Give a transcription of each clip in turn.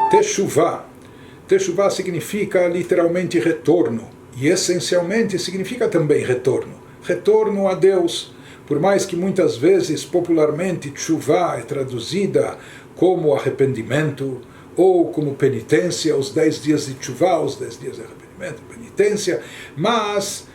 Teshuvah. Teshuvah significa literalmente retorno. E essencialmente significa também retorno. Retorno a Deus. Por mais que muitas vezes, popularmente, Teshuvah é traduzida como arrependimento, ou como penitência, os 10 dias de Teshuvah, os 10 dias de arrependimento, penitência, mas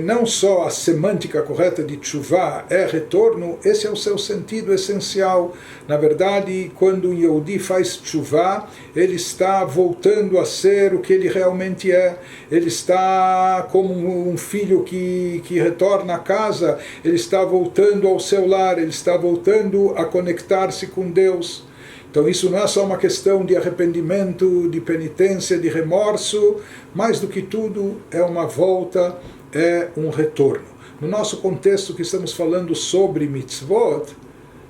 não só a semântica correta de Teshuvah é retorno, esse é o seu sentido essencial. Na verdade, quando um Yehudi faz Teshuvah, ele está voltando a ser o que ele realmente é. Ele está como um filho que retorna à casa, ele está voltando ao seu lar, ele está voltando a conectar-se com Deus. Então isso não é só uma questão de arrependimento, de penitência, de remorso, mais do que tudo é uma volta, é um retorno. No nosso contexto que estamos falando sobre mitzvot,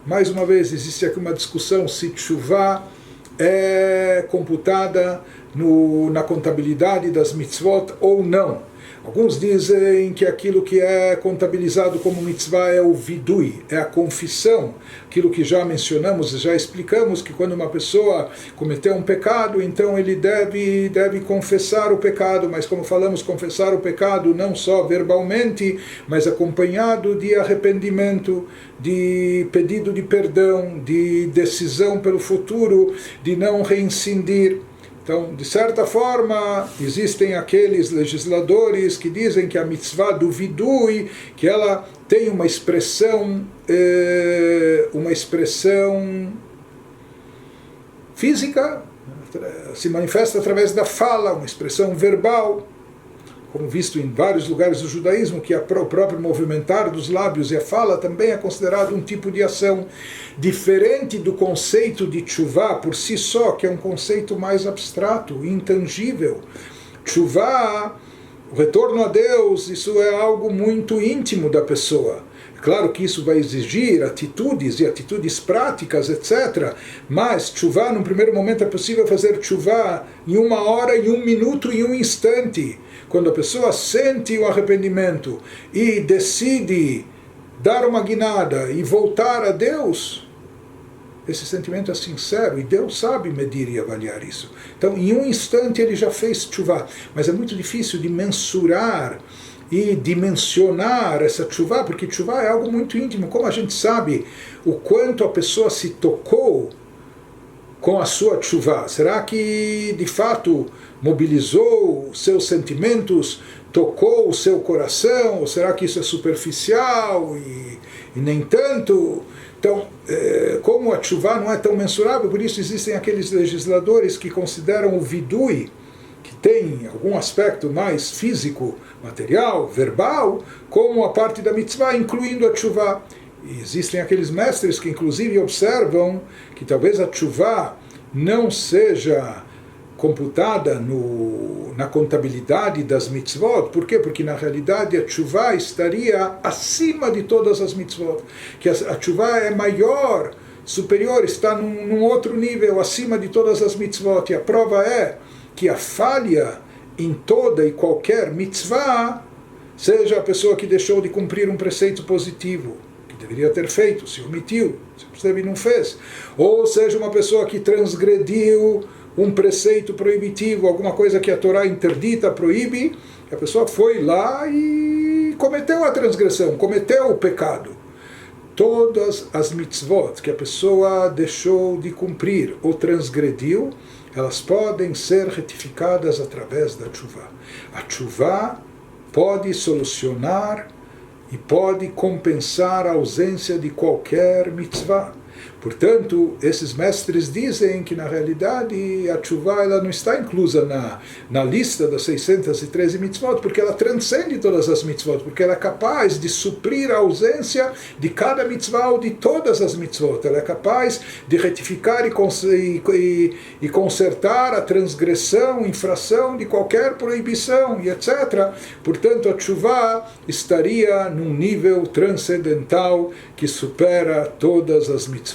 mais uma vez existe aqui uma discussão se Teshuvah é computada na contabilidade das mitzvot ou não. Alguns dizem que aquilo que é contabilizado como mitzvah é o vidui, é a confissão. Aquilo que já mencionamos, já explicamos, que quando uma pessoa cometeu um pecado, então ele deve confessar o pecado. Mas como falamos, confessar o pecado não só verbalmente, mas acompanhado de arrependimento, de pedido de perdão, de decisão pelo futuro, de não reincidir. Então, de certa forma, existem aqueles legisladores que dizem que a mitzvah do vidui, que ela tem uma expressão física, se manifesta através da fala, uma expressão verbal, como visto em vários lugares do judaísmo, que o próprio movimentar dos lábios e a fala também é considerado um tipo de ação diferente do conceito de Teshuvah por si só, que é um conceito mais abstrato, intangível. Teshuvah, o retorno a Deus, isso é algo muito íntimo da pessoa. É claro que isso vai exigir atitudes e atitudes práticas, etc. Mas Teshuvah, num primeiro momento, é possível fazer Teshuvah em 1 hora, em 1 minuto, em 1 instante. Quando a pessoa sente o arrependimento e decide dar uma guinada e voltar a Deus, esse sentimento é sincero e Deus sabe medir e avaliar isso. Então, em 1 instante ele já fez Teshuvah, mas é muito difícil de mensurar e dimensionar essa Teshuvah, porque Teshuvah é algo muito íntimo. Como a gente sabe o quanto a pessoa se tocou com a sua Teshuvah? Será que de fato mobilizou seus sentimentos, tocou o seu coração? Ou será que isso é superficial e nem tanto? Então, como a Teshuvah não é tão mensurável, por isso existem aqueles legisladores que consideram o vidui, que tem algum aspecto mais físico, material, verbal, como a parte da mitzvah, incluindo a Teshuvah. E existem aqueles mestres que inclusive observam que talvez a Teshuvah não seja computada na contabilidade das mitzvot. Por quê? Porque na realidade a Teshuvah estaria acima de todas as mitzvot. Que a Teshuvah é maior, superior, está num outro nível, acima de todas as mitzvot. E a prova é que a falha em toda e qualquer mitzvah, seja a pessoa que deixou de cumprir um preceito positivo, deveria ter feito, se omitiu, se não fez, ou seja uma pessoa que transgrediu um preceito proibitivo, alguma coisa que a Torá interdita, proíbe, a pessoa foi lá e cometeu a transgressão, cometeu o pecado. Todas as mitzvot que a pessoa deixou de cumprir ou transgrediu, elas podem ser retificadas através da Teshuvah. A Teshuvah pode solucionar e pode compensar a ausência de qualquer mitzvah. Portanto, esses mestres dizem que na realidade a Teshuvah ela não está inclusa na lista das 613 mitzvot, porque ela transcende todas as mitzvot, porque ela é capaz de suprir a ausência de cada mitzvah ou de todas as mitzvot. Ela é capaz de retificar e consertar a transgressão, infração de qualquer proibição e etc. Portanto, a Teshuvah estaria num nível transcendental que supera todas as mitzvot.